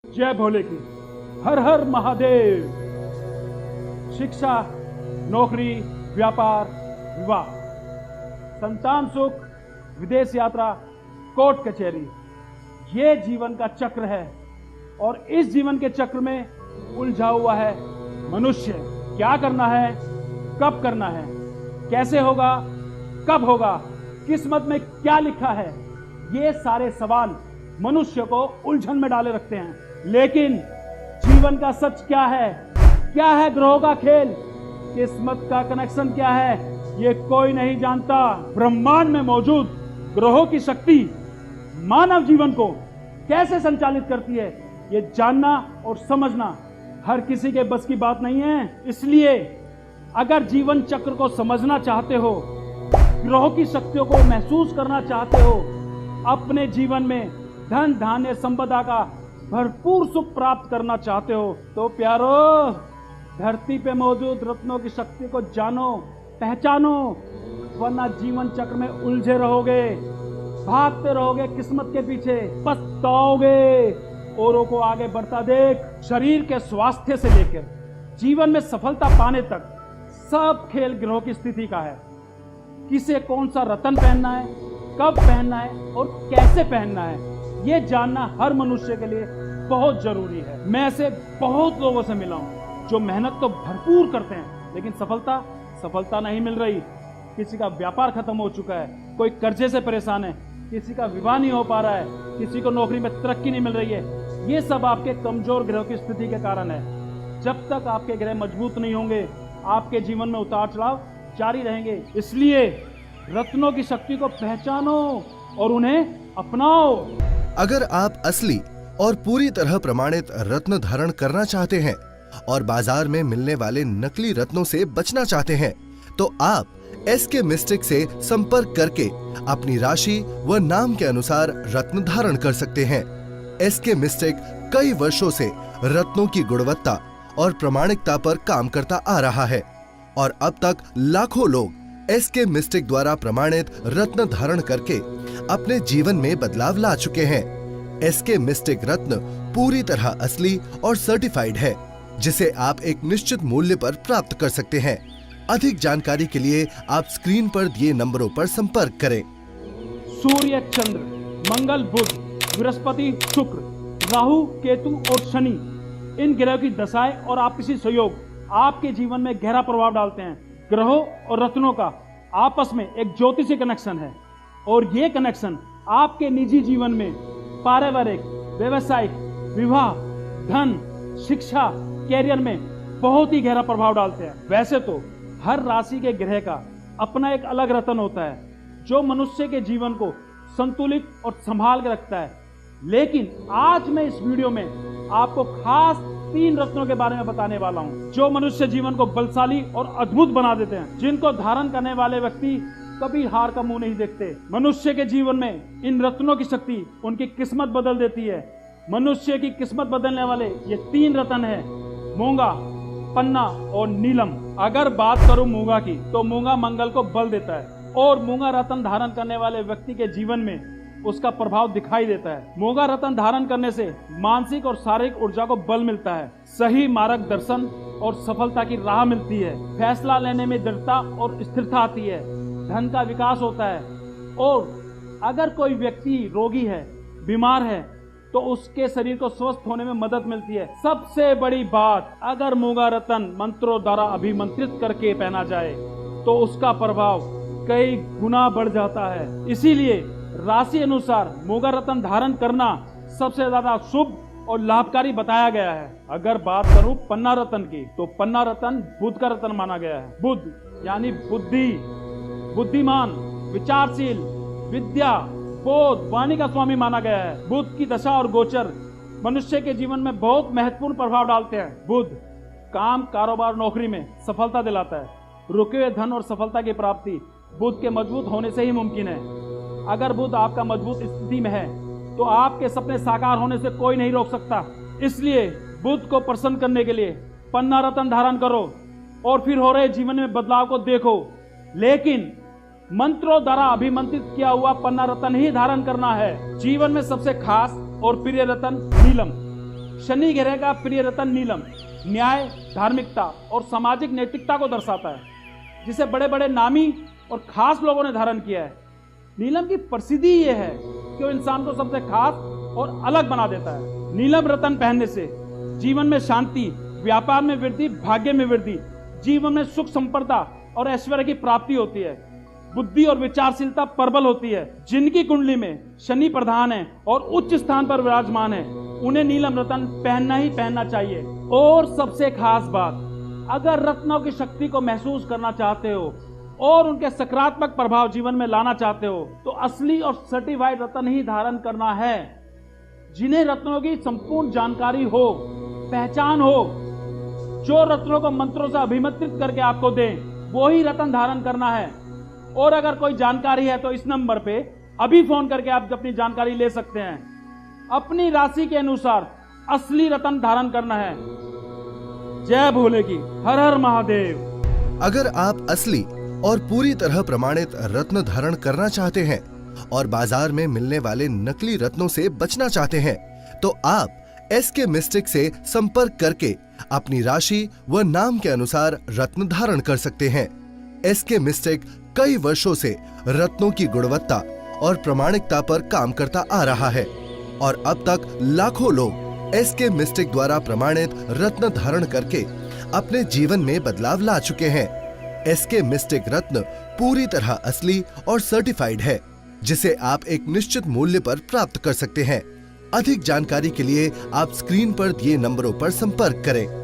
जय भोले की। हर हर महादेव। शिक्षा, नौकरी, व्यापार, विवाह, संतान सुख, विदेश यात्रा, कोर्ट कचहरी, ये जीवन का चक्र है। और इस जीवन के चक्र में उलझा हुआ है मनुष्य। क्या करना है, कब करना है, कैसे होगा, कब होगा, किस्मत में क्या लिखा है, ये सारे सवाल मनुष्य को उलझन में डाले रखते हैं। लेकिन जीवन का सच क्या है ग्रहों का खेल, किस्मत का कनेक्शन क्या है, ये कोई नहीं जानता। ब्रह्मांड में मौजूद ग्रहों की शक्ति मानव जीवन को कैसे संचालित करती है, ये जानना और समझना हर किसी के बस की बात नहीं है। इसलिए अगर जीवन चक्र को समझना चाहते हो, ग्रहों की शक्तियों को महसूस करना चाहते हो, अपने जीवन में धन धान्य संपदा का भरपूर सुख प्राप्त करना चाहते हो, तो प्यारो धरती पे मौजूद रत्नों की शक्ति को जानो, पहचानो, वरना जीवन चक्र में उलझे रहोगे, भागते रहोगे किस्मत के पीछे, पछताओगे। औरों को आगे बढ़ता देख। शरीर के स्वास्थ्य से लेकर जीवन में सफलता पाने तक सब खेल ग्रहों की स्थिति का है। किसे कौन सा रत्न पहनना है, कब पहनना है और कैसे पहनना है, ये जानना हर मनुष्य के लिए बहुत जरूरी है। मैं ऐसे बहुत लोगों से मिला हूं जो मेहनत तो भरपूर करते हैं लेकिन सफलता नहीं मिल रही। किसी का व्यापार खत्म हो चुका है, कोई कर्जे से परेशान है, किसी का विवाह नहीं हो पा रहा है, किसी को नौकरी में तरक्की नहीं मिल रही है। ये सब आपके कमजोर ग्रह की स्थिति के कारण है। जब तक आपके ग्रह मजबूत नहीं होंगे, आपके जीवन में उतार चढ़ाव जारी रहेंगे। इसलिए रत्नों की शक्ति को पहचानो और उन्हें अपनाओ। अगर आप असली और पूरी तरह प्रमाणित रत्न धारण करना चाहते हैं और बाजार में मिलने वाले नकली रत्नों से बचना चाहते हैं, तो आप SK मिस्टिक से संपर्क करके अपनी राशि व नाम के अनुसार रत्न धारण कर सकते हैं। SK मिस्टिक कई वर्षों से रत्नों की गुणवत्ता और प्रामाणिकता पर काम करता आ रहा है और अब तक लाखों लोग SK मिस्टिक द्वारा प्रमाणित रत्न धारण करके अपने जीवन में बदलाव ला चुके हैं। SK मिस्टिक रत्न पूरी तरह असली और सर्टिफाइड है, जिसे आप एक निश्चित मूल्य पर प्राप्त कर सकते हैं। अधिक जानकारी के लिए आप स्क्रीन पर दिए नंबरों पर संपर्क करें। सूर्य, चंद्र, मंगल, बुध, बृहस्पति, शुक्र, राहु, केतु और शनि, इन ग्रहों की दशाएं और आपसी सहयोग आपके जीवन में गहरा प्रभाव डालते हैं। ग्रहों और रत्नों का आपस में एक ज्योतिषीय कनेक्शन है और ये कनेक्शन आपके निजी जीवन में पारिवारिक, व्यवसायिक, विवाह, धन, शिक्षा, कैरियर में बहुत ही गहरा प्रभाव डालते हैं। वैसे तो हर राशि के ग्रह का अपना एक अलग रत्न होता है जो मनुष्य के जीवन को संतुलित और संभाल के रखता है, लेकिन आज मैं इस वीडियो में आपको खास 3 रत्नों के बारे में बताने वाला हूं जो मनुष्य जीवन को बलशाली और अद्भुत बना देते हैं, जिनको धारण करने वाले व्यक्ति कभी हार का मुंह नहीं देखते। मनुष्य के जीवन में इन रत्नों की शक्ति उनकी किस्मत बदल देती है। मनुष्य की किस्मत बदलने वाले ये 3 रत्न है, मूंगा, पन्ना और नीलम। अगर बात करूं मूंगा की, तो मूंगा मंगल को बल देता है और मूंगा रत्न धारण करने वाले व्यक्ति के जीवन में उसका प्रभाव दिखाई देता है। मूंगा रत्न धारण करने से मानसिक और शारीरिक ऊर्जा को बल मिलता है, सही मार्गदर्शन और सफलता की राह मिलती है, फैसला लेने में दृढ़ता और स्थिरता आती है, धन का विकास होता है। और अगर कोई व्यक्ति रोगी है, बीमार है, तो उसके शरीर को स्वस्थ होने में मदद मिलती है। सबसे बड़ी बात, अगर मूंगा रत्न मंत्रों द्वारा अभिमंत्रित करके पहना जाए तो उसका प्रभाव कई गुना बढ़ जाता है। इसीलिए राशि अनुसार मूंगा रत्न धारण करना सबसे ज्यादा शुभ और लाभकारी बताया गया है। अगर बात करूं पन्ना रत्न की, तो पन्ना रत्न बुध का रत्न माना गया है। बुध यानी बुद्धि, बुद्धिमान, विचारशील, विद्या, बोध, वाणी का स्वामी माना गया है। बुध की दशा और गोचर मनुष्य के जीवन में बहुत महत्वपूर्ण प्रभाव डालते हैं। बुध काम, कारोबार, नौकरी में सफलता दिलाता है। रुके हुए धन और सफलता की प्राप्ति बुध के मजबूत होने से ही मुमकिन है। अगर बुध आपका मजबूत स्थिति में है तो आपके सपने साकार होने से कोई नहीं रोक सकता। इसलिए बुध को प्रसन्न करने के लिए पन्ना रत्न धारण करो और फिर हो रहे जीवन में बदलाव को देखो। लेकिन मंत्रों द्वारा अभिमंत्रित किया हुआ पन्ना रत्न ही धारण करना है। जीवन में सबसे खास और प्रिय रत्न नीलम, शनि ग्रह का प्रिय रत्न नीलम न्याय, धार्मिकता और सामाजिक नैतिकता को दर्शाता है, जिसे बड़े बड़े नामी और खास लोगों ने धारण किया है। नीलम की प्रसिद्धि ये है कि वो इंसान को सबसे खास और अलग बना देता है। नीलम रत्न पहनने से जीवन में शांति, व्यापार में वृद्धि, भाग्य में वृद्धि, जीवन में सुख, संपदा और ऐश्वर्य की प्राप्ति होती है। बुद्धि और विचारशीलता प्रबल होती है। जिनकी कुंडली में शनि प्रधान है और उच्च स्थान पर विराजमान है, उन्हें नीलम रत्न पहनना ही पहनना चाहिए। और सबसे खास बात, अगर रत्नों की शक्ति को महसूस करना चाहते हो और उनके सकारात्मक प्रभाव जीवन में लाना चाहते हो, तो असली और सर्टिफाइड रत्न ही धारण करना है। जिन्हें रत्नों की संपूर्ण जानकारी हो, पहचान हो, जो रत्नों को मंत्रों से अभिमंत्रित करके आपको दें, वो ही रत्न धारण करना है। और अगर कोई जानकारी है तो इस नंबर पे अभी फोन करके आप अपनी जानकारी ले सकते हैं। अपनी राशि के अनुसार असली रत्न धारण करना है। जय भोले की, हर हर महादेव। अगर आप असली और पूरी तरह प्रमाणित रत्न धारण करना चाहते हैं और बाजार में मिलने वाले नकली रत्नों से बचना चाहते हैं, तो आप एसके मिस्टिक से संपर्क करके अपनी राशि व नाम के अनुसार रत्न धारण कर सकते हैं। एसके मिस्टिक कई वर्षों से रत्नों की गुणवत्ता और प्रामाणिकता पर काम करता आ रहा है और अब तक लाखों लोग एसके मिस्टिक द्वारा प्रमाणित रत्न धारण करके अपने जीवन में बदलाव ला चुके हैं। एसके मिस्टिक रत्न पूरी तरह असली और सर्टिफाइड है, जिसे आप एक निश्चित मूल्य पर प्राप्त कर सकते हैं। अधिक जानकारी के लिए आप स्क्रीन पर दिए नंबरों पर संपर्क करें।